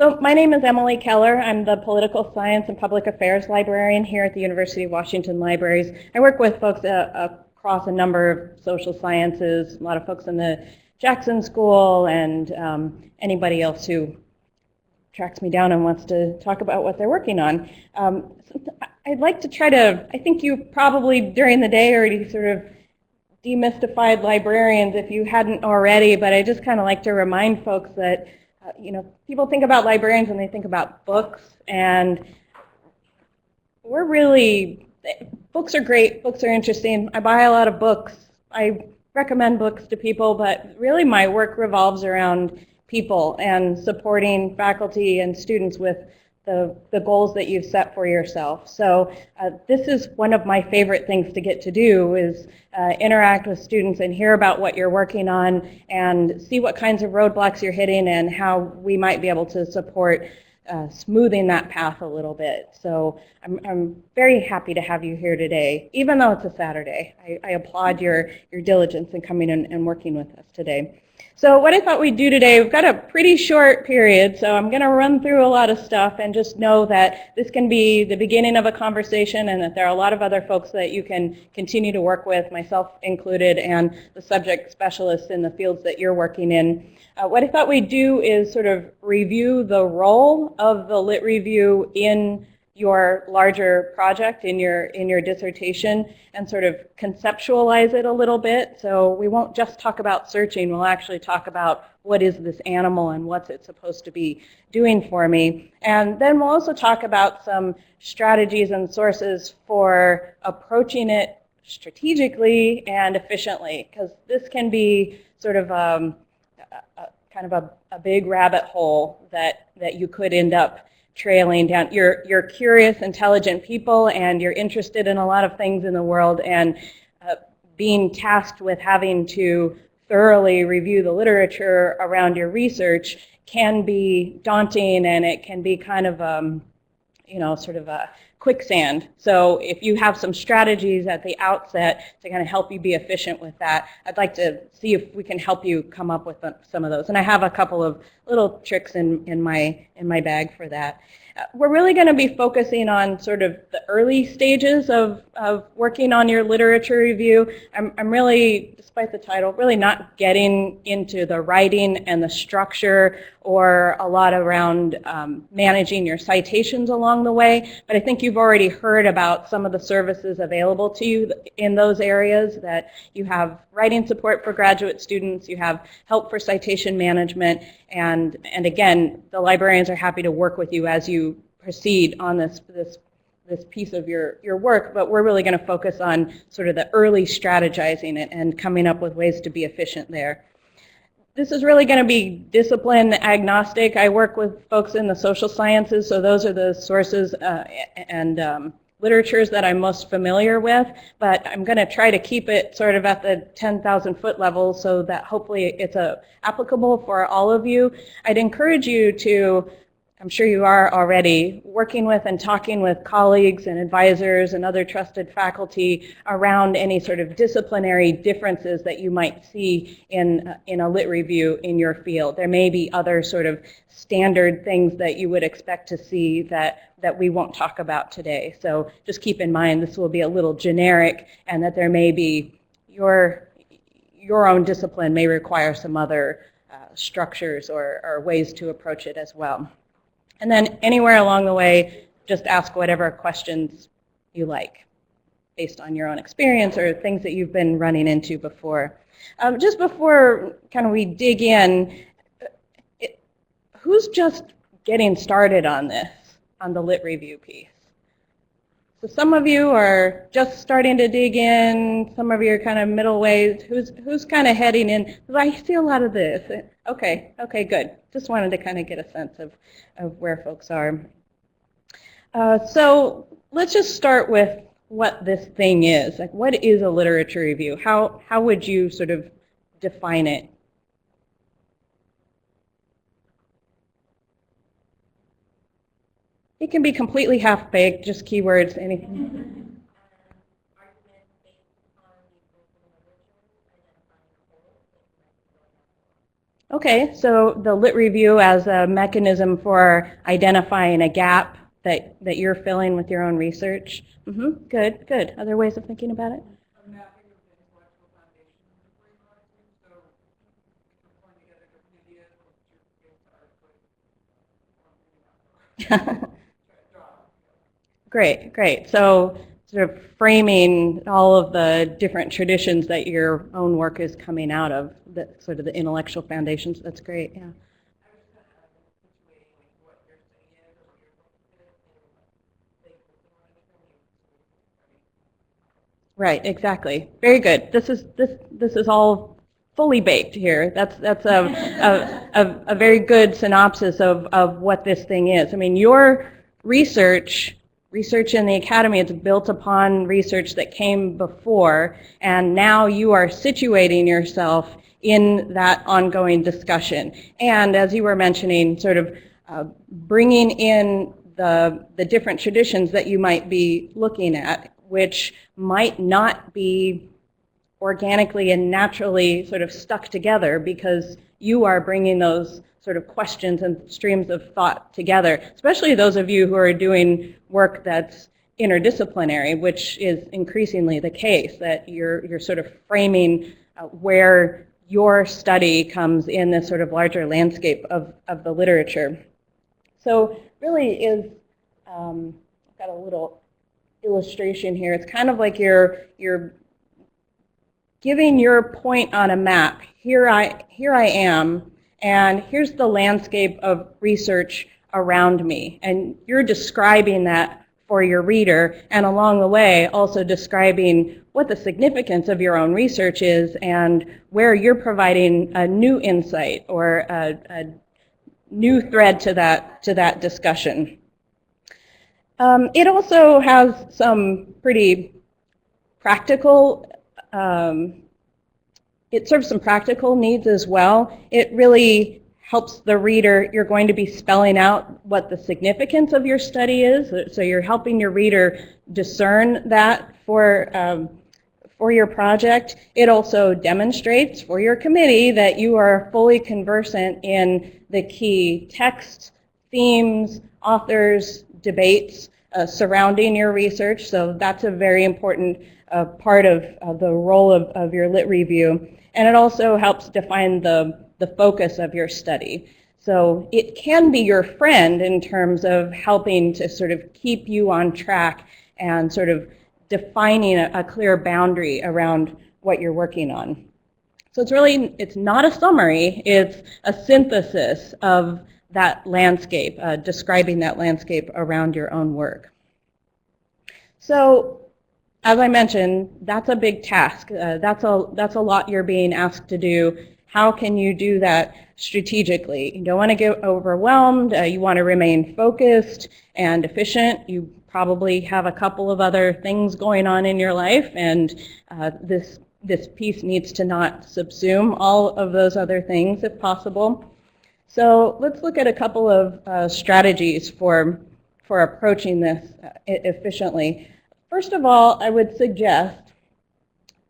So my name is Emily Keller. I'm the Political Science and Public Affairs Librarian here at the University of Washington Libraries. I work with folks across a number of social sciences, a lot of folks in the Jackson School, and anybody else who tracks me down and wants to talk about what they're working on. I'd like to try to, I think you probably during the day already sort of demystified librarians if you hadn't already, but I just kind of like to remind folks that people think about librarians and they think about books, and we're really, books are great, books are interesting. I buy a lot of books. I recommend books to people, but really my work revolves around people and supporting faculty and students with the goals that you've set for yourself. So this is one of my favorite things to get to do is interact with students and hear about what you're working on and see what kinds of roadblocks you're hitting and how we might be able to support smoothing that path a little bit. So I'm very happy to have you here today, even though it's a Saturday. I applaud your diligence in coming in and working with us today. So what I thought we'd do today, we've got a pretty short period, so I'm going to run through a lot of stuff and just know that this can be the beginning of a conversation and that there are a lot of other folks that you can continue to work with, myself included, and the subject specialists in the fields that you're working in. What I thought we'd do is sort of review the role of the Lit Review in your larger project, in your dissertation, and sort of conceptualize it a little bit. So we won't just talk about searching, we'll actually talk about what is this animal and what's it supposed to be doing for me. And then we'll also talk about some strategies and sources for approaching it strategically and efficiently, because this can be sort of kind of a big rabbit hole that you could end up trailing down. You're curious, intelligent people, and you're interested in a lot of things in the world, and being tasked with having to thoroughly review the literature around your research can be daunting, and it can be kind of sort of a quicksand. So if you have some strategies at the outset to kind of help you be efficient with that, I'd like to see if we can help you come up with some of those. And I have a couple of little tricks in my bag for that. We're really going to be focusing on sort of the early stages of working on your literature review. I'm really, despite the title, really not getting into the writing and the structure or a lot around managing your citations along the way, but I think you've already heard about some of the services available to you in those areas, that you have writing support for graduate students, you have help for citation management, and again, the librarians are happy to work with you as you proceed on this piece of your work, but we're really going to focus on sort of the early strategizing and coming up with ways to be efficient there. This is really going to be discipline agnostic. I work with folks in the social sciences, so those are the sources and literatures that I'm most familiar with, but I'm going to try to keep it sort of at the 10,000 foot level so that hopefully it's applicable for all of you. I'd encourage you to, I'm sure you are already, working with and talking with colleagues and advisors and other trusted faculty around any sort of disciplinary differences that you might see in a lit review in your field. There may be other sort of standard things that you would expect to see that we won't talk about today. So just keep in mind this will be a little generic, and that there may be your own discipline may require some other structures or ways to approach it as well. And then anywhere along the way, just ask whatever questions you like based on your own experience or things that you've been running into before. Just before kind of we dig in, who's just getting started on this, on the lit review piece? So some of you are just starting to dig in, some of you are kind of middle ways. Who's kind of heading in? Because I see a lot of this. Okay, good. Just wanted to kind of get a sense of where folks are. So let's just start with what this thing is. Like, what is a literature review? How would you sort of define it? It can be completely half-baked, just keywords, anything. Okay, so the lit review as a mechanism for identifying a gap that you're filling with your own research. Good, good. Other ways of thinking about it? A mapping of the intellectual foundations of where you are to. So you're pulling together different ideas, what's your base output? Great, great. So sort of framing all of the different traditions that your own work is coming out of, the, sort of the intellectual foundations. That's great, yeah. Right, exactly. Very good. This is all fully baked here. That's a very good synopsis of what this thing is. I mean, your research in the academy is built upon research that came before, and now you are situating yourself in that ongoing discussion. And as you were mentioning, sort of bringing in the different traditions that you might be looking at, which might not be organically and naturally sort of stuck together because you are bringing those sort of questions and streams of thought together, especially those of you who are doing work that's interdisciplinary, which is increasingly the case, that you're sort of framing where your study comes in this sort of larger landscape of the literature. So really is, I've got a little illustration here. It's kind of like you're giving your point on a map. Here I am, and here's the landscape of research around me. And you're describing that for your reader, and along the way also describing what the significance of your own research is and where you're providing a new insight or a new thread to that discussion. It also has some pretty practical, it serves some practical needs as well. It really helps the reader. You're going to be spelling out what the significance of your study is, so you're helping your reader discern that for your project. It also demonstrates for your committee that you are fully conversant in the key texts, themes, authors, debates surrounding your research. So that's a very important part of the role of your lit review. And it also helps define the focus of your study. So it can be your friend in terms of helping to sort of keep you on track and sort of defining a clear boundary around what you're working on. So it's not a summary, it's a synthesis of that landscape, describing that landscape around your own work. So, as I mentioned, that's a big task. That's a lot you're being asked to do. How can you do that strategically? You don't want to get overwhelmed. You want to remain focused and efficient. You probably have a couple of other things going on in your life, and this piece needs to not subsume all of those other things if possible. So let's look at a couple of strategies for approaching this efficiently. First of all, I would suggest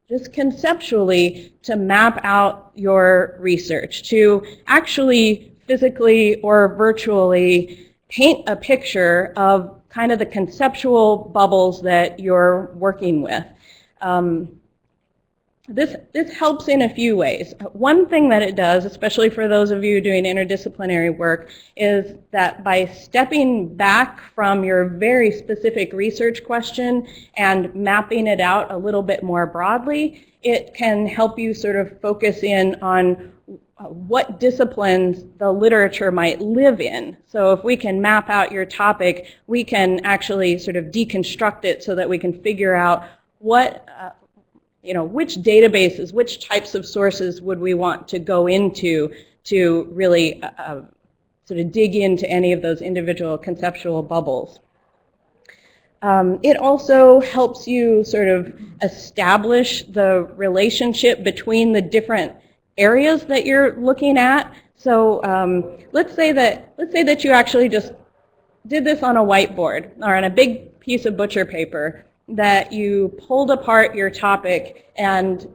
just conceptually to map out your research, to actually physically or virtually paint a picture of kind of the conceptual bubbles that you're working with. This helps in a few ways. One thing that it does, especially for those of you doing interdisciplinary work, is that by stepping back from your very specific research question and mapping it out a little bit more broadly, it can help you sort of focus in on what disciplines the literature might live in. So if we can map out your topic, we can actually sort of deconstruct it so that we can figure out what which databases, which types of sources would we want to go into to really sort of dig into any of those individual conceptual bubbles. It also helps you sort of establish the relationship between the different areas that you're looking at. So let's say that you actually just did this on a whiteboard or on a big piece of butcher paper, that you pulled apart your topic and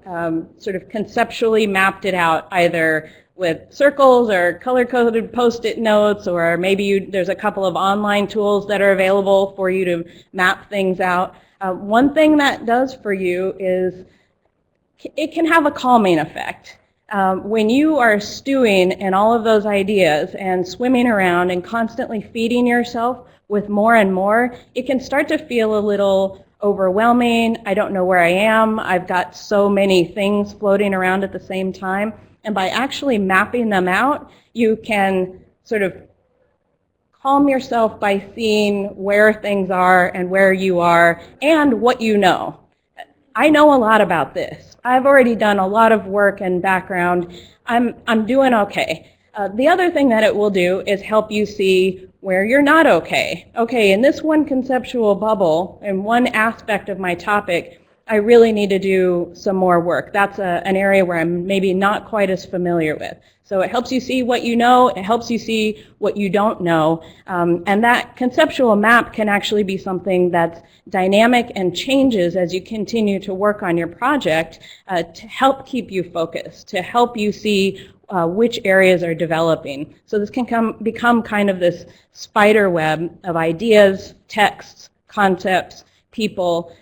sort of conceptually mapped it out either with circles or color-coded Post-it notes, or maybe there's a couple of online tools that are available for you to map things out. One thing that does for you is it can have a calming effect. When you are stewing in all of those ideas and swimming around and constantly feeding yourself with more and more, it can start to feel a little overwhelming. I don't know where I am. I've got so many things floating around at the same time. And by actually mapping them out, you can sort of calm yourself by seeing where things are and where you are and what you know. I know a lot about this. I've already done a lot of work and background. I'm doing okay. The other thing that it will do is help you see where you're not okay. Okay, in this one conceptual bubble, in one aspect of my topic, I really need to do some more work. That's an area where I'm maybe not quite as familiar with. So it helps you see what you know, it helps you see what you don't know, and that conceptual map can actually be something that's dynamic and changes as you continue to work on your project to help keep you focused, to help you see which areas are developing. So this can become kind of this spider web of ideas, texts, concepts, people.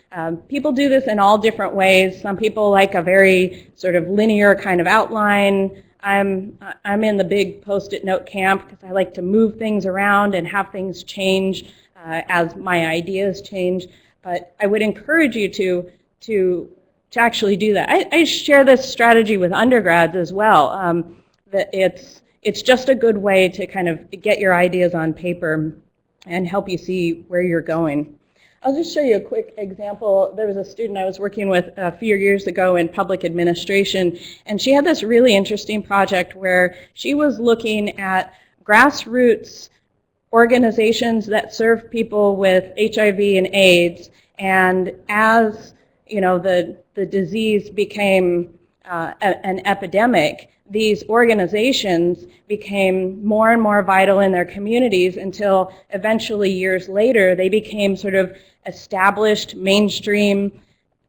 People do this in all different ways. Some people like a very sort of linear kind of outline. I'm in the big Post-it note camp because I like to move things around and have things change as my ideas change. But I would encourage you to actually do that. I share this strategy with undergrads as well. That it's just a good way to kind of get your ideas on paper and help you see where you're going. I'll just show you a quick example. There was a student I was working with a few years ago in public administration, and she had this really interesting project where she was looking at grassroots organizations that serve people with HIV and AIDS, and as you know, the disease became an epidemic, these organizations became more and more vital in their communities until eventually years later they became sort of established mainstream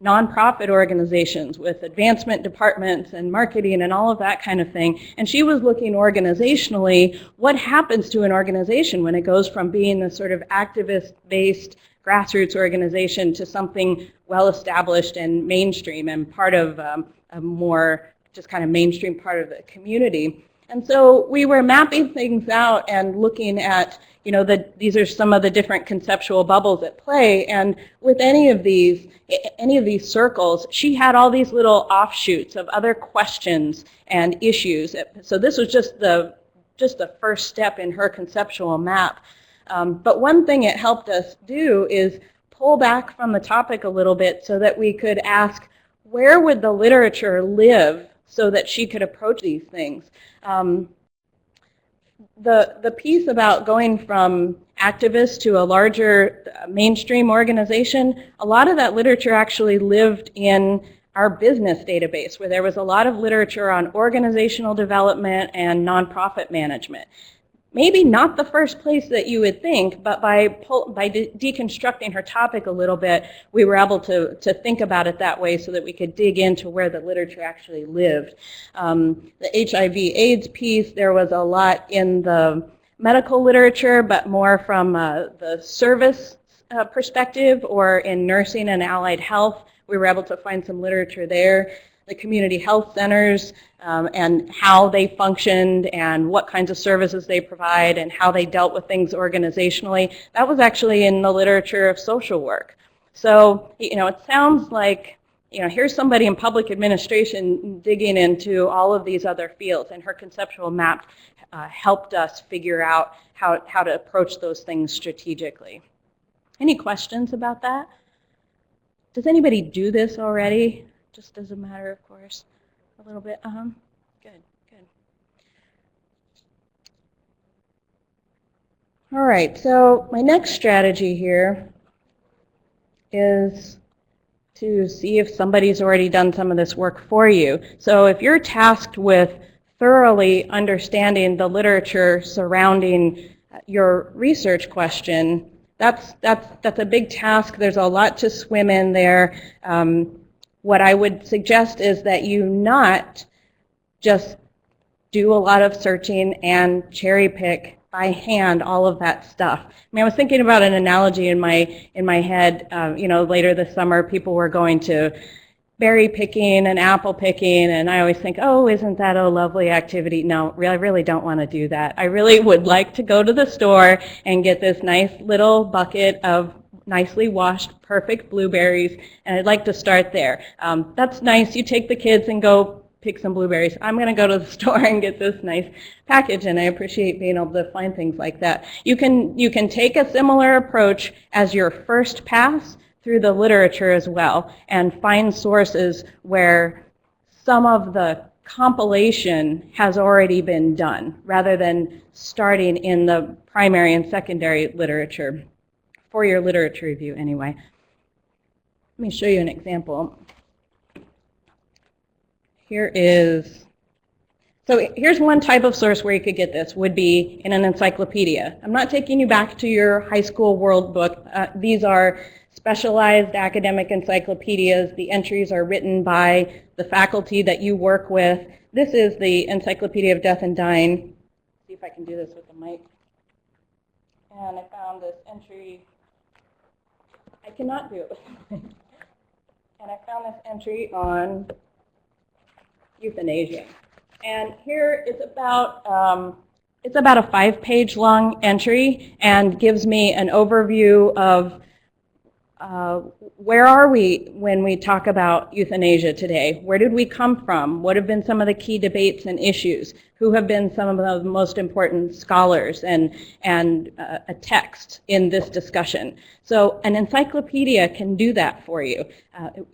nonprofit organizations with advancement departments and marketing and all of that kind of thing. And she was looking organizationally, what happens to an organization when it goes from being this sort of activist-based grassroots organization to something well-established and mainstream and part of a more just kind of mainstream part of the community. And so we were mapping things out and looking at, you know, these are some of the different conceptual bubbles at play. And with any of these circles, she had all these little offshoots of other questions and issues. So this was just the first step in her conceptual map. But one thing it helped us do is pull back from the topic a little bit so that we could ask, where would the literature live so that she could approach these things? The piece about going from activist to a larger mainstream organization, a lot of that literature actually lived in our business database, where there was a lot of literature on organizational development and nonprofit management. Maybe not the first place that you would think, but by deconstructing her topic a little bit, we were able to think about it that way so that we could dig into where the literature actually lived. The HIV/AIDS piece, there was a lot in the medical literature, but more from the service perspective, or in nursing and allied health. We were able to find some literature there. The community health centers and how they functioned and what kinds of services they provide and how they dealt with things organizationally. That was actually in the literature of social work. So, you know, it sounds like, you know, here's somebody in public administration digging into all of these other fields, and her conceptual map helped us figure out how to approach those things strategically. Any questions about that? Does anybody do this already? Just as a matter of course, a little bit. Good. All right, so my next strategy here is to see if somebody's already done some of this work for you. So if you're tasked with thoroughly understanding the literature surrounding your research question, that's a big task. There's a lot to swim in there. What I would suggest is that you not just do a lot of searching and cherry pick by hand all of that stuff. I mean, I was thinking about an analogy in my head. You know, later this summer, people were going to berry picking and apple picking, and I always think, oh, isn't that a lovely activity? No, I really don't want to do that. I really would like to go to the store and get this nice little bucket of nicely washed, perfect blueberries, and I'd like to start there. That's nice. You take the kids and go pick some blueberries. I'm going to go to the store and get this nice package, and I appreciate being able to find things like that. You can take a similar approach as your first pass through the literature as well, and find sources where some of the compilation has already been done, rather than starting in the primary and secondary literature, for your literature review anyway. Let me show you an example. Here's one type of source where you could get this, would be in an encyclopedia. I'm not taking you back to your high school world book. These are specialized academic encyclopedias. The entries are written by the faculty that you work with. This is the Encyclopedia of Death and Dying. See if I can do this with the mic. And I found this entry. I cannot do it with the mic. And I found this entry on euthanasia. And here it's about a 5-page long entry, and gives me an overview of where are we when we talk about euthanasia today? Where did we come from? What have been some of the key debates and issues? Who have been some of the most important scholars and a text in this discussion? So an encyclopedia can do that for you.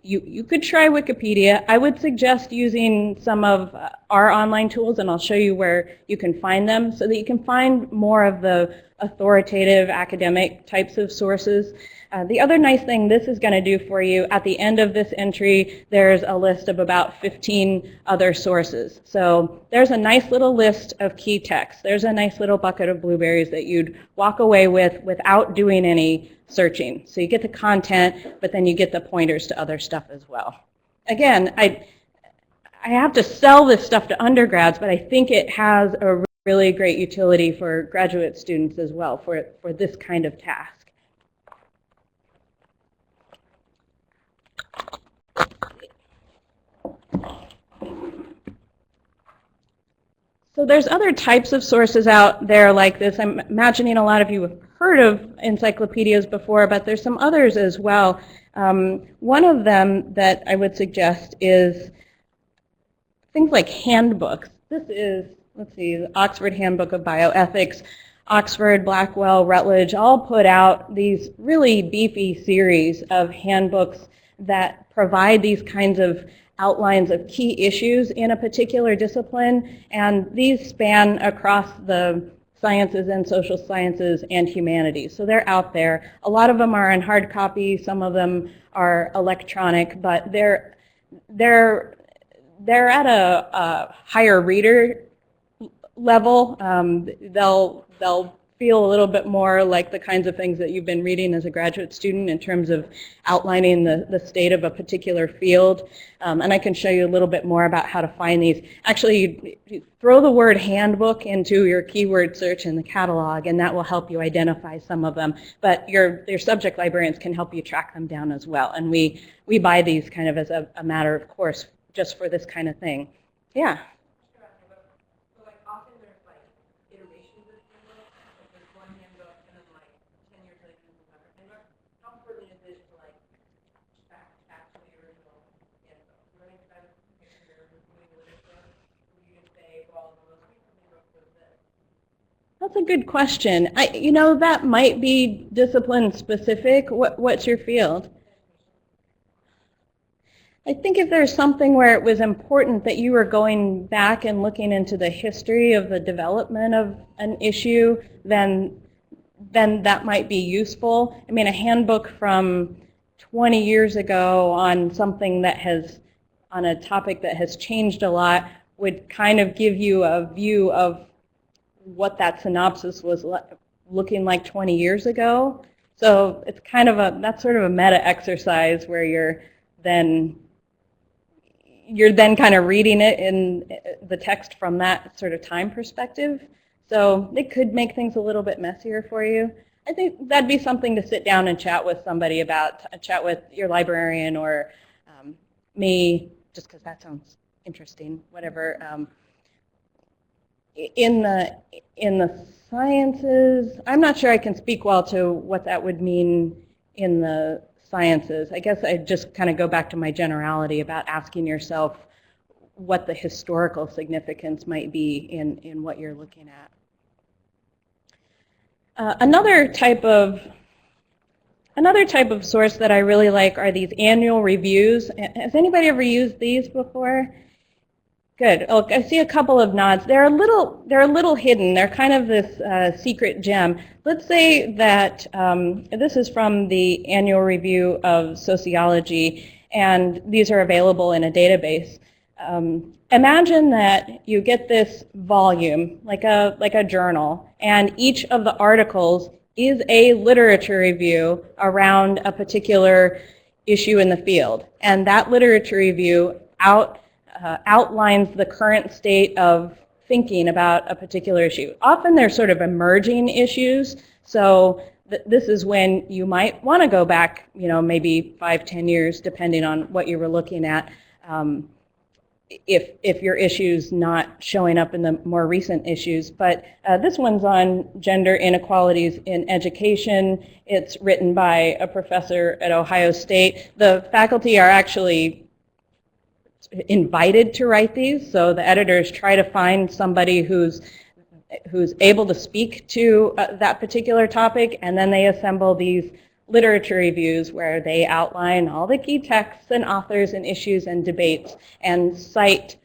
You could try Wikipedia. I would suggest using some of our online tools, and I'll show you where you can find them, so that you can find more of the authoritative academic types of sources. The other nice thing this is going to do for you, at the end of this entry, there's a list of about 15 other sources. So there's a nice little list of key texts. There's a nice little bucket of blueberries that you'd walk away with without doing any searching. So you get the content, but then you get the pointers to other stuff as well. Again, I have to sell this stuff to undergrads, but I think it has a really great utility for graduate students as well for this kind of task. So there's other types of sources out there like this. I'm imagining a lot of you have heard of encyclopedias before, but there's some others as well. One of them that I would suggest is things like handbooks. This is, let's see, the Oxford Handbook of Bioethics. Oxford, Blackwell, Rutledge all put out these really beefy series of handbooks that provide these kinds of outlines of key issues in a particular discipline, and these span across the sciences and social sciences and humanities. So they're out there. A lot of them are in hard copy, some of them are electronic, but they're at a higher reader level. They'll feel a little bit more like the kinds of things that you've been reading as a graduate student in terms of outlining the state of a particular field. And I can show you a little bit more about how to find these. Actually, you throw the word handbook into your keyword search in the catalog, and that will help you identify some of them. But your subject librarians can help you track them down as well. And we buy these kind of as a matter of course, just for this kind of thing. Yeah. That's a good question. You know, that might be discipline specific. What's your field? I think if there's something where it was important that you were going back and looking into the history of the development of an issue, then that might be useful. I mean, a handbook from 20 years ago on something that on a topic that has changed a lot would kind of give you a view of what that synopsis was looking like 20 years ago. So it's kind of that's sort of a meta exercise where you're then, you're then kind of reading it in the text from that sort of time perspective. So it could make things a little bit messier for you. I think that'd be something to sit down and chat with somebody about, chat with your librarian or me, just because that sounds interesting, whatever. In the sciences, I'm not sure I can speak well to what that would mean in the sciences. I guess I'd just kind of go back to my generality about asking yourself what the historical significance might be in what you're looking at. Another type of source that I really like are these annual reviews. Has anybody ever used these before? Good. Oh, I see a couple of nods. They're a little hidden. They're kind of this secret gem. Let's say that this is from the annual review of sociology, and these are available in a database. Imagine that you get this volume, like a journal, and each of the articles is a literature review around a particular issue in the field, and that literature review outlines the current state of thinking about a particular issue. Often they're sort of emerging issues, so this is when you might want to go back, maybe 5-10 years, depending on what you were looking at, if your issue's not showing up in the more recent issues. But this one's on gender inequalities in education. It's written by a professor at Ohio State. The faculty are actually invited to write these, so the editors try to find somebody who's able to speak to that particular topic, and then they assemble these literature reviews where they outline all the key texts and authors and issues and debates and cite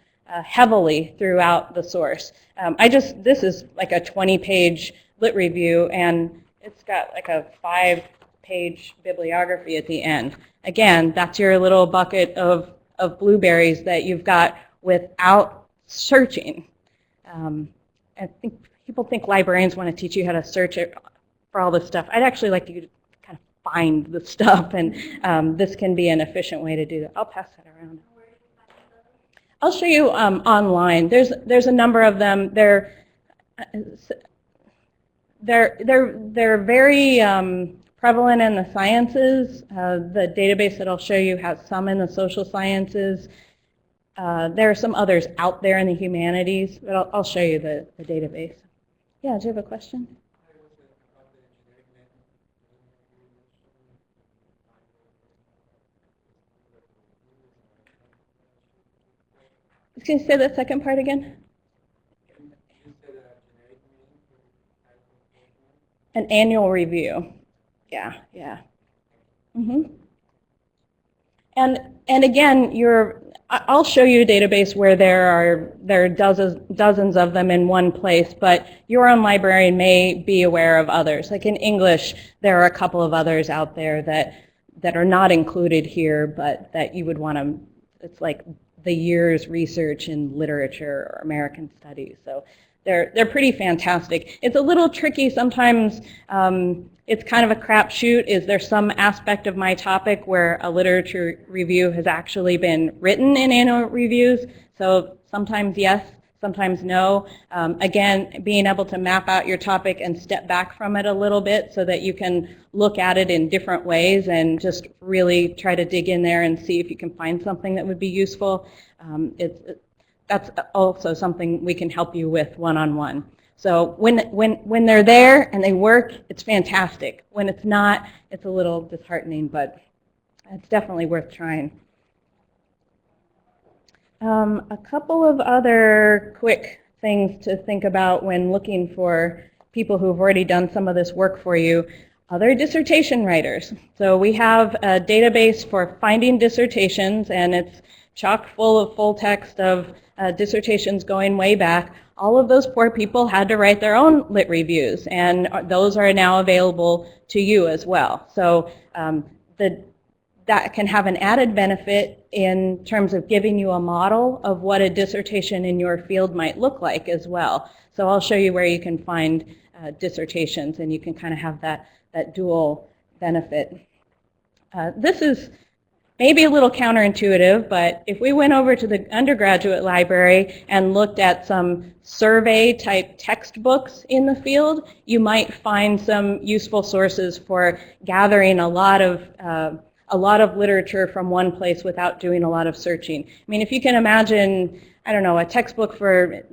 heavily throughout the source. This is like a 20-page lit review, and it's got like a 5-page bibliography at the end. Again, that's your little bucket of blueberries that you've got without searching. I think people think librarians want to teach you how to search it for all this stuff. I'd actually like you to kind of find the stuff, and this can be an efficient way to do that. I'll pass that around. I'll show you online. There's a number of them. They're very prevalent in the sciences. The database that I'll show you has some in the social sciences. There are some others out there in the humanities, but I'll show you the database. Yeah, do you have a question? Can you say that second part again? An annual review. Yeah. And again, I'll show you a database where there are dozens of them in one place, but your own librarian may be aware of others. Like in English, there are a couple of others out there that are not included here, but that you would want to. It's like the year's research in literature or American studies. So they're pretty fantastic. It's a little tricky sometimes. It's kind of a crapshoot. Is there some aspect of my topic where a literature review has actually been written in annual reviews? So sometimes yes, sometimes no. Again, being able to map out your topic and step back from it a little bit so that you can look at it in different ways and just really try to dig in there and see if you can find something that would be useful. That's also something we can help you with one-on-one. So when they're there and they work, it's fantastic. When it's not, it's a little disheartening, but it's definitely worth trying. A couple of other quick things to think about when looking for people who've already done some of this work for you. Other dissertation writers. So we have a database for finding dissertations, and it's chock full of full text of dissertations going way back. All of those poor people had to write their own lit reviews, and those are now available to you as well. So that can have an added benefit in terms of giving you a model of what a dissertation in your field might look like as well. So I'll show you where you can find dissertations, and you can kind of have that dual benefit. This is maybe a little counterintuitive, but if we went over to the undergraduate library and looked at some survey-type textbooks in the field, you might find some useful sources for gathering a lot of literature from one place without doing a lot of searching. I mean, if you can imagine, I don't know, a textbook for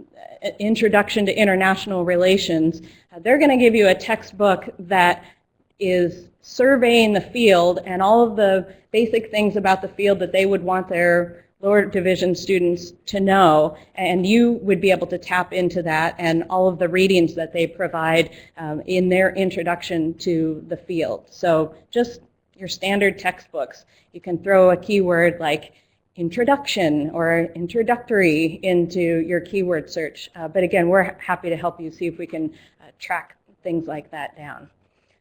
Introduction to International Relations, they're going to give you a textbook that is surveying the field and all of the basic things about the field that they would want their lower division students to know, and you would be able to tap into that and all of the readings that they provide in their introduction to the field. So just your standard textbooks. You can throw a keyword like introduction or introductory into your keyword search. But again, we're happy to help you see if we can track things like that down.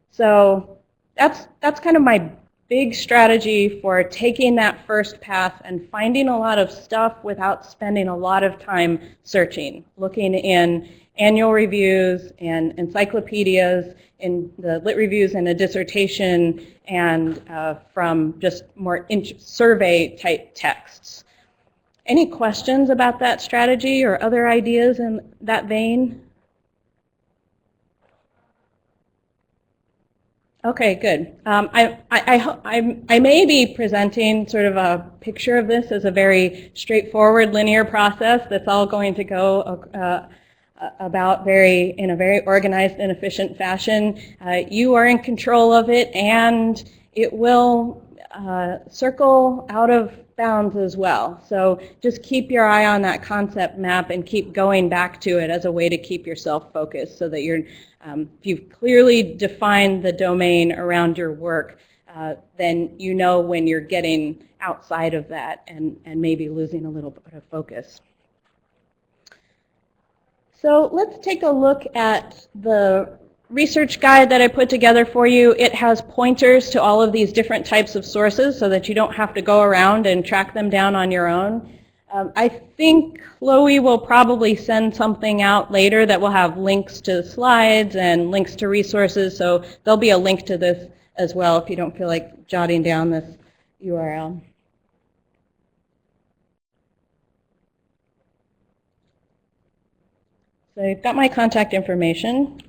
So that's kind of my big strategy for taking that first path and finding a lot of stuff without spending a lot of time searching, looking in annual reviews and encyclopedias, in the lit reviews and a dissertation, and from just more survey type texts. Any questions about that strategy or other ideas in that vein? Okay, good. I may be presenting sort of a picture of this as a very straightforward linear process that's all going to go about in a very organized and efficient fashion. You are in control of it, and it will circle out of bounds as well. So just keep your eye on that concept map and keep going back to it as a way to keep yourself focused so that you're if you've clearly defined the domain around your work, then you know when you're getting outside of that and maybe losing a little bit of focus. So let's take a look at the research guide that I put together for you. It has pointers to all of these different types of sources so that you don't have to go around and track them down on your own. I think Chloe will probably send something out later that will have links to slides and links to resources, so there'll be a link to this as well if you don't feel like jotting down this URL. So you've got my contact information.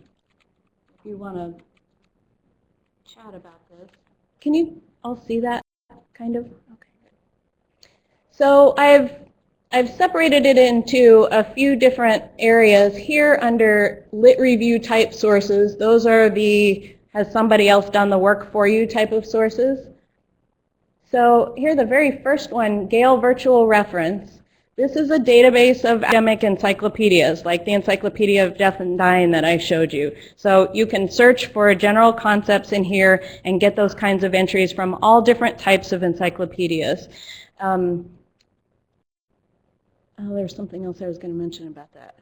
If you want to chat about this. Can you all see that, kind of? Okay. So I've separated it into a few different areas. Here under lit review type sources, those are the has somebody else done the work for you type of sources. So here the very first one, Gale Virtual Reference. This is a database of academic encyclopedias, like the Encyclopedia of Death and Dying that I showed you. So you can search for general concepts in here and get those kinds of entries from all different types of encyclopedias. Oh, there's something else I was going to mention about that.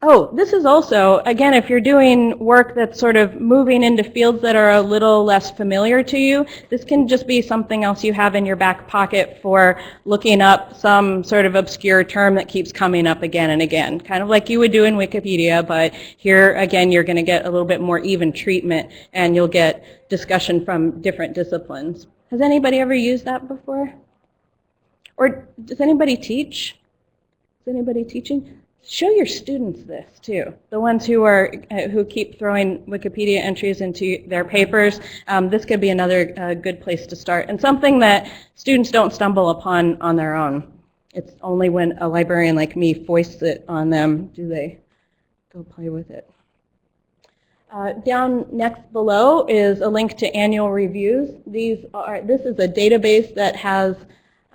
Oh, this is also, again, if you're doing work that's sort of moving into fields that are a little less familiar to you, this can just be something else you have in your back pocket for looking up some sort of obscure term that keeps coming up again and again, kind of like you would do in Wikipedia, but here, again, you're going to get a little bit more even treatment, and you'll get discussion from different disciplines. Has anybody ever used that before? Or does anybody teach? Is anybody teaching? Show your students this too. The ones who keep throwing Wikipedia entries into their papers. This could be another good place to start, and something that students don't stumble upon on their own. It's only when a librarian like me foists it on them do they go play with it. Down next below is a link to annual reviews. This is a database that has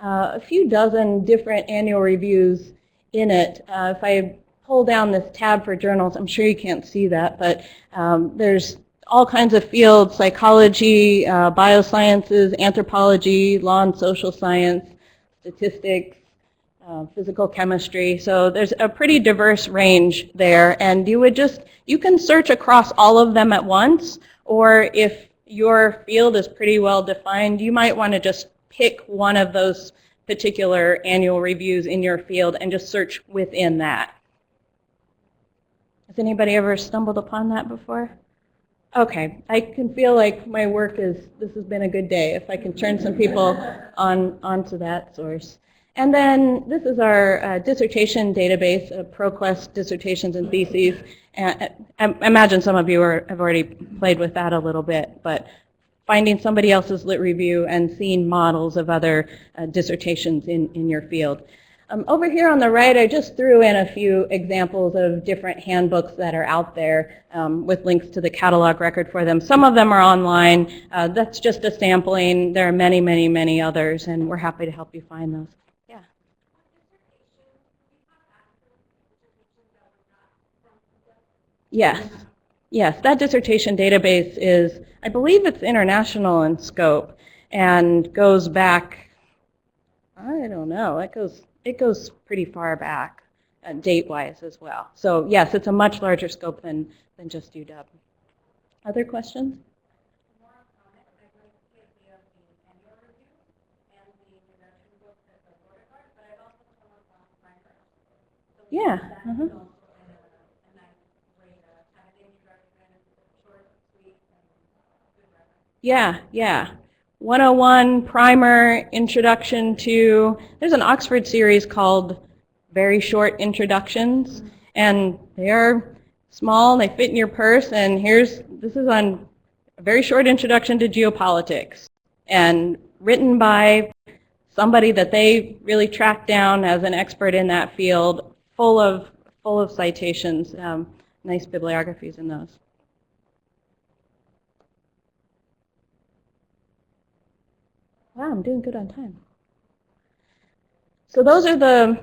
a few dozen different annual reviews in it. If I pull down this tab for journals, I'm sure you can't see that, but there's all kinds of fields: psychology, biosciences, anthropology, law and social science, statistics, physical chemistry. So there's a pretty diverse range there, and you can search across all of them at once, or if your field is pretty well defined, you might want to just pick one of those particular annual reviews in your field and just search within that. Has anybody ever stumbled upon that before? Okay, I can feel like my work this has been a good day if I can turn some people onto that source. And then this is our dissertation database, ProQuest dissertations and theses. I imagine some of you have already played with that a little bit, but finding somebody else's lit review and seeing models of other dissertations in your field. Over here on the right, I just threw in a few examples of different handbooks that are out there with links to the catalog record for them. Some of them are online. That's just a sampling. There are many, many, many others, and we're happy to help you find those. Yeah. Yes. Yes, that dissertation database is, I believe it's international in scope and goes back, I don't know, it goes pretty far back, date-wise as well. So yes, it's a much larger scope than just UW. Other questions? Yeah. Yeah, yeah. 101 primer, introduction to, there's an Oxford series called Very Short Introductions, and they are small, they fit in your purse, and this is on a very short introduction to geopolitics, and written by somebody that they really tracked down as an expert in that field, full of citations, nice bibliographies in those. Wow, I'm doing good on time. So those are the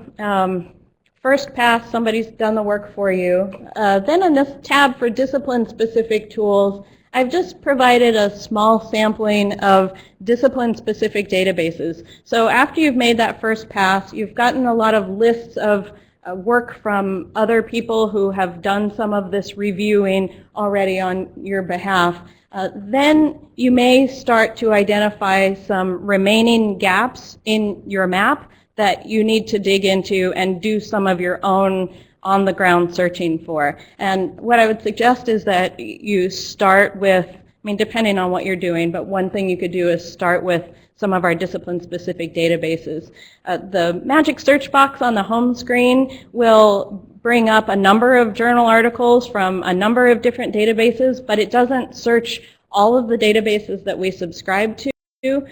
first pass, somebody's done the work for you. Then in this tab for discipline-specific tools, I've just provided a small sampling of discipline-specific databases. So after you've made that first pass, you've gotten a lot of lists of work from other people who have done some of this reviewing already on your behalf. Then you may start to identify some remaining gaps in your map that you need to dig into and do some of your own on-the-ground searching for. And what I would suggest is that you start with, I mean, depending on what you're doing, but one thing you could do is start with some of our discipline-specific databases. The magic search box on the home screen will bring up a number of journal articles from a number of different databases, but it doesn't search all of the databases that we subscribe to.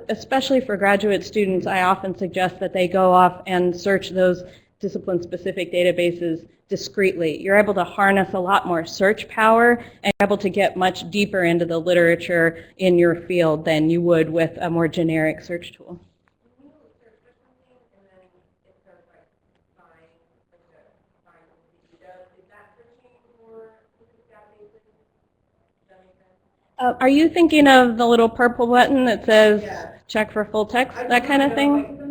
Especially for graduate students, I often suggest that they go off and search those discipline-specific databases discreetly. You're able to harness a lot more search power and you're able to get much deeper into the literature in your field than you would with a more generic search tool. Are you thinking of the little purple button that says check for full text, that kind of thing?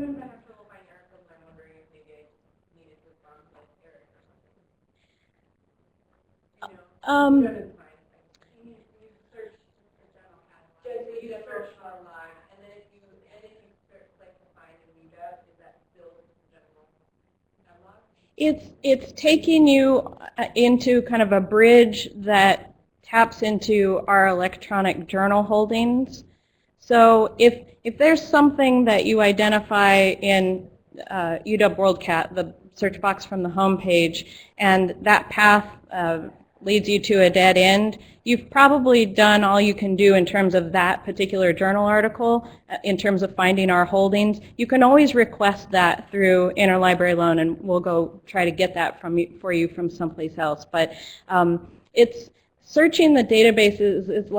It's taking you into kind of a bridge that taps into our electronic journal holdings. So if there's something that you identify in UW WorldCat, the search box from the home page, and that path leads you to a dead end, you've probably done all you can do in terms of that particular journal article, in terms of finding our holdings. You can always request that through interlibrary loan, and we'll go try to get that for you from someplace else. But it's searching the databases is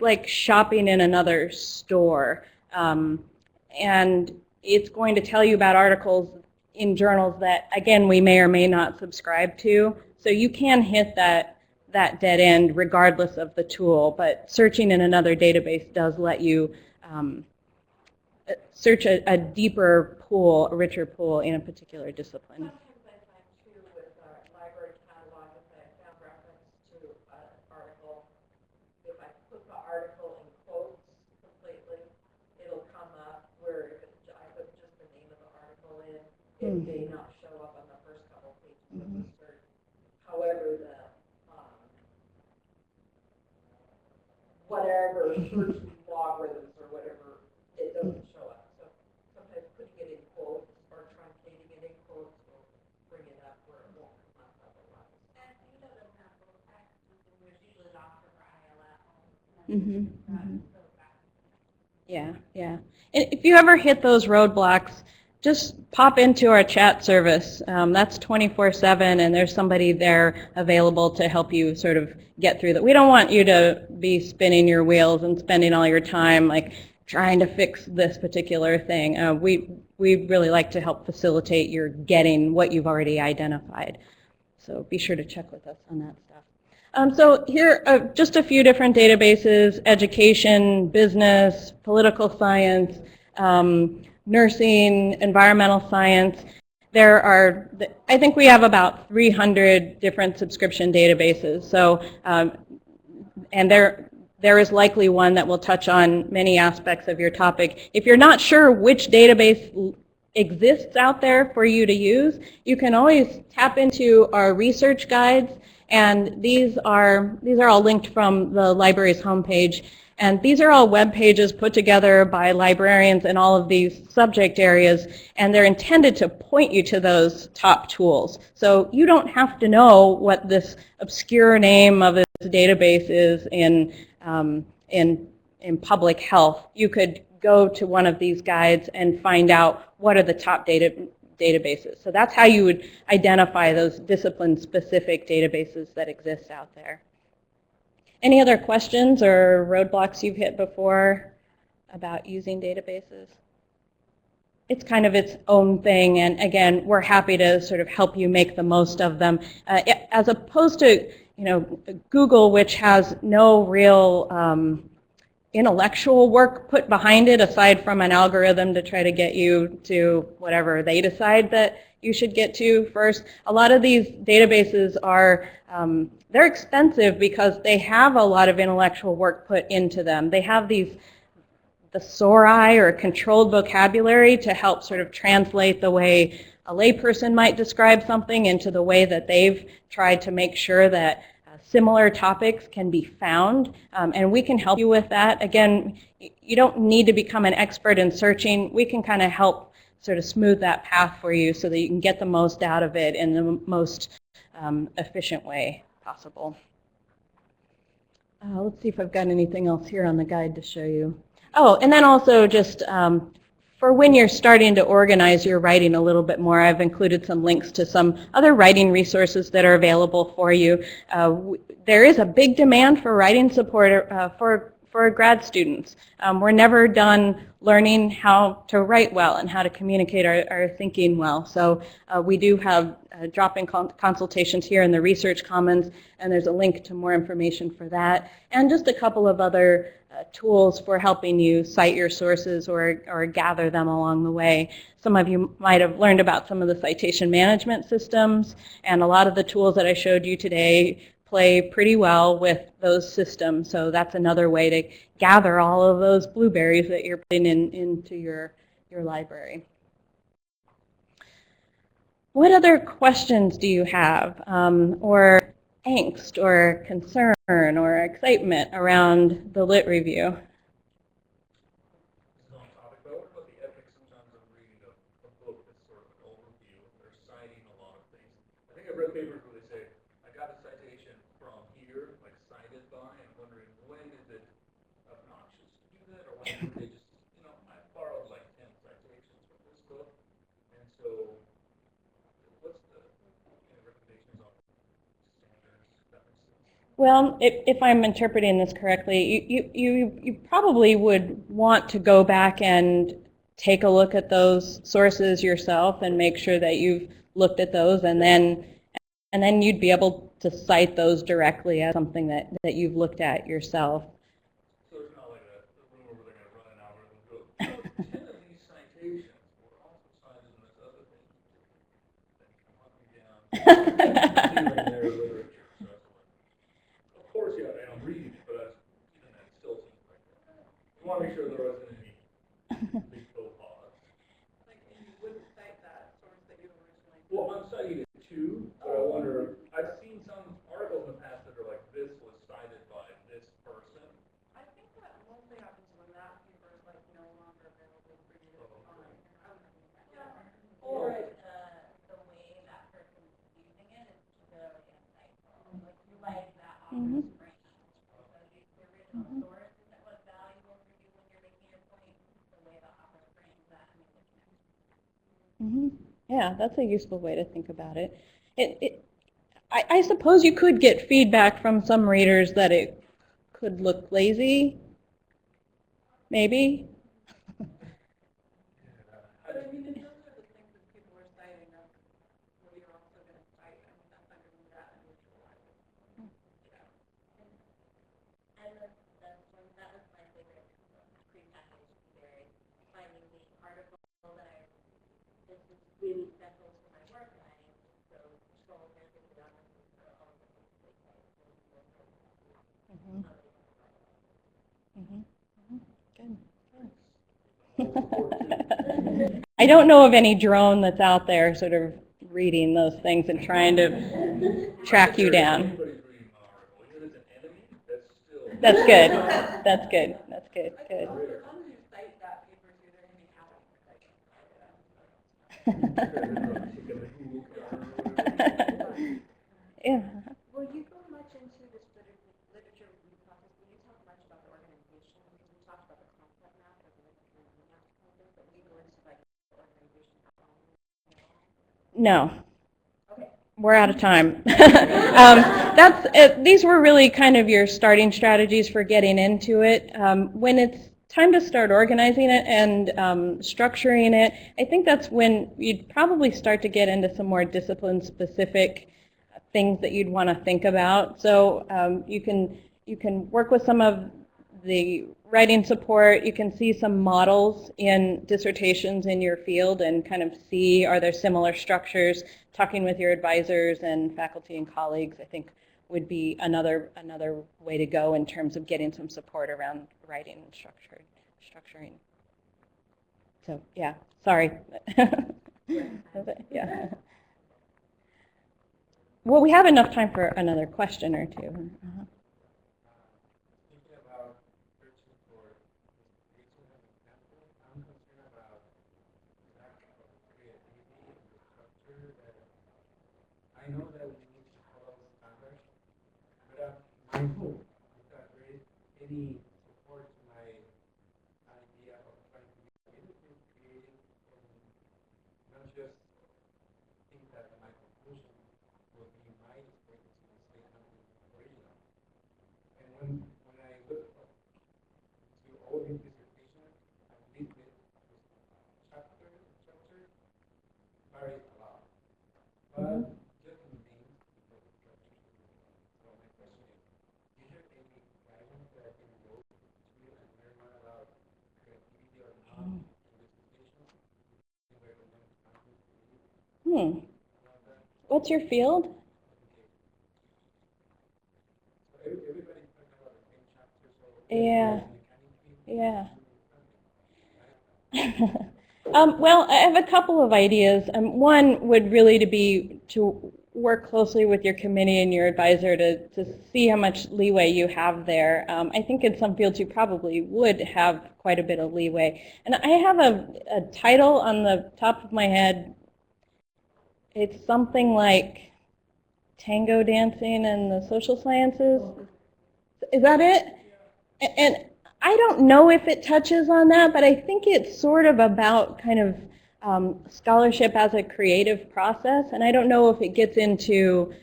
like shopping in another store, and it's going to tell you about articles in journals that, again, we may or may not subscribe to. So you can hit that dead end regardless of the tool, but searching in another database does let you search a deeper pool, a richer pool in a particular discipline. It may not show up on the first couple pages of the search. However, whatever, search logarithms or whatever, it doesn't show up. So sometimes putting it in quotes or truncating it in quotes will bring it up where it won't come up otherwise. And you know the sample text, there's usually an option for ILF. Yeah, yeah. And if you ever hit those roadblocks, just pop into our chat service. That's 24/7, and there's somebody there available to help you sort of get through that. We don't want you to be spinning your wheels and spending all your time like trying to fix this particular thing. We really like to help facilitate your getting what you've already identified. So be sure to check with us on that stuff. So here are just a few different databases: education, business, political science, nursing, environmental science. There are, I think we have about 300 different subscription databases. So, and there is likely one that will touch on many aspects of your topic. If you're not sure which database exists out there for you to use, you can always tap into our research guides, and these are all linked from the library's homepage. And these are all web pages put together by librarians in all of these subject areas, and they're intended to point you to those top tools. So you don't have to know what this obscure name of this database is in public health. You could go to one of these guides and find out what are the top databases. So that's how you would identify those discipline-specific databases that exist out there. Any other questions or roadblocks you've hit before about using databases? It's kind of its own thing, and again, we're happy to sort of help you make the most of them. As opposed to, Google, which has no real intellectual work put behind it aside from an algorithm to try to get you to whatever they decide that you should get to first. A lot of these databases are, they're expensive because they have a lot of intellectual work put into them. They have the SORI or controlled vocabulary to help sort of translate the way a layperson might describe something into the way that they've tried to make sure that similar topics can be found, and we can help you with that. Again, you don't need to become an expert in searching. We can kind of help sort of smooth that path for you so that you can get the most out of it in the most efficient way possible. Let's see if I've got anything else here on the guide to show you. Oh, and then also just for when you're starting to organize your writing a little bit more, I've included some links to some other writing resources that are available for you. There is a big demand for writing support for grad students. We're never done learning how to write well and how to communicate our thinking well. So we do have drop-in consultations here in the Research Commons, and there's a link to more information for that, and just a couple of other tools for helping you cite your sources or gather them along the way. Some of you might have learned about some of the citation management systems, and a lot of the tools that I showed you today play pretty well with those systems. So that's another way to gather all of those blueberries that you're putting into your library. What other questions do you have, or angst or concern or excitement around the lit review? On topic, but what about the ethics sometimes of reading a book that's sort of an overview? They're citing a lot of things. I think I've read papers where they say, I got a citation from here, like cited by, and I'm wondering when is it obnoxious to do that, or when would they just, I borrowed like 10 citations from this book, and so what's the recommendations on standards? That makes sense. Well, if I'm interpreting this correctly, you probably would want to go back and take a look at those sources yourself and make sure that you've looked at those, and then you'd be able to cite those directly as something that you've looked at yourself. So it's not like a rumor where they're going to run an algorithm and go, 10 of these citations were also cited in this other thing. Then come up and down. Their literature. So that's like, of course, yeah, I don't read, but even that still seems like that. You want to make sure there wasn't any big faux pas. Like, and you wouldn't cite that source that you originally. Well, I'm citing it too, but I wonder, I've seen some articles in the past that are like, this was cited by this person. I Mhm. Mhm. Yeah, that's a useful way to think about it. I suppose you could get feedback from some readers that it could look lazy, maybe. But I mean, if those are the things that people are citing, what you're also going to cite, I mean, that's under that unusual. And that's one, that was my favorite prepackaged theory, finding the article that this is really central to my work, and I just so scroll and think about it for all the things they say. Mhm. Mhm. Mhm. Good. I don't know of any drone that's out there sort of reading those things and trying to track you down. Anybody's reading my article, even if it's an enemy, that's still. That's good. That's good. That's good. I Good. think as long as you cite that paper too, they're going to be happy to cite it. Yeah. Will you go much into this literature review process? Will you talk much about the organization? Because we talked about the concept map of the literature review process, but will you go into like the organization? No. Okay. We're out of time. That's it. These were really kind of your starting strategies for getting into it. When it's time to start organizing it and structuring it, I think that's when you'd probably start to get into some more discipline-specific things that you'd want to think about. So you can work with some of the writing support. You can see some models in dissertations in your field and kind of see, are there similar structures. Talking with your advisors and faculty and colleagues, I think, would be another way to go in terms of getting some support around writing and structuring. So yeah, sorry. Yeah. Well, we have enough time for another question or two. Uh-huh. Thinking about searching for inspiration and example, I'm concerned about lack of creativity and the structure that I know that we need to follow standards, but my hope is that there is any support to my idea of trying to be innocent, creative, and not just think that my conclusion will be my experience and say something original. And when I look to all these dissertations, I believe that this chapter structure varies a lot. But just in names, because the structure is different. So my question is there any guidance that I can go to and learn more about creativity or not in dissertations? Can you recommend something to me about that? What's your field? So everybody's talking about the same chapter, so Yeah. mechanically, Yeah. right? Well, I have a couple of ideas. One would really be to work closely with your committee and your advisor to see how much leeway you have there. I think in some fields you probably would have quite a bit of leeway. And I have a title on the top of my head. It's something like tango dancing and the social sciences. Is that it? And I don't know if it touches on that, but I think it's sort of about kind of scholarship as a creative process. And I don't know if it gets into,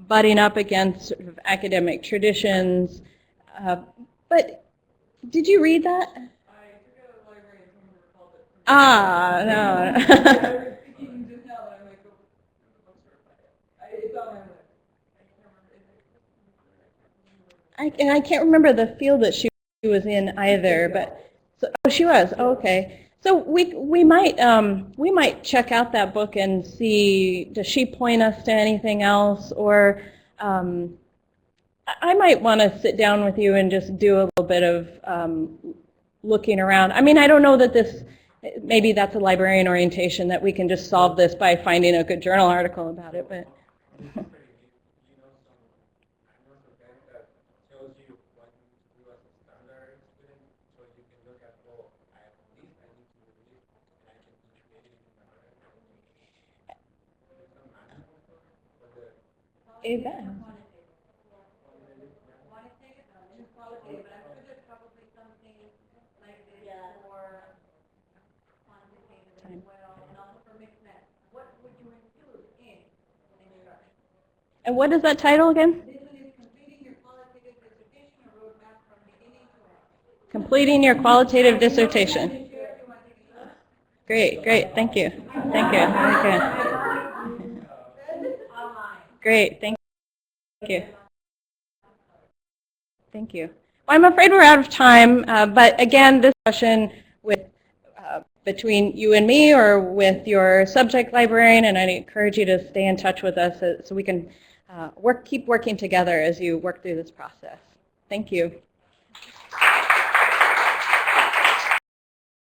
butting up against sort of academic traditions. But did you read that? I forget what librarian who recalled it. Ah, I no. was thinking just now that I'm like, oh, the books are it's on my list. And I can't remember the field that she was in either, but oh, she was. Oh, okay. So we might check out that book and see, does she point us to anything else, or I might want to sit down with you and just do a little bit of looking around. I mean, I don't know that maybe that's a librarian orientation that we can just solve this by finding a good journal article about it, but. Tells you what you need to do as a standard student, so you can look at, well, at least I need to do this, and I can be creative in my article. There's a manual for the. qualitative, but I'm sure there's probably something like this for quantitative as well, and also for mixed math. What would you include in instruction? And what is that title again? This one is completing your qualitative dissertation, a roadmap from beginning to end. Completing your qualitative dissertation. Share if you want to take a look. Great, great, thank you. Thank you, very good. Online. Great, thank you. Thank you. Well, I'm afraid we're out of time, but again, this discussion with between you and me or with your subject librarian, and I encourage you to stay in touch with us so we can keep working together as you work through this process. Thank you.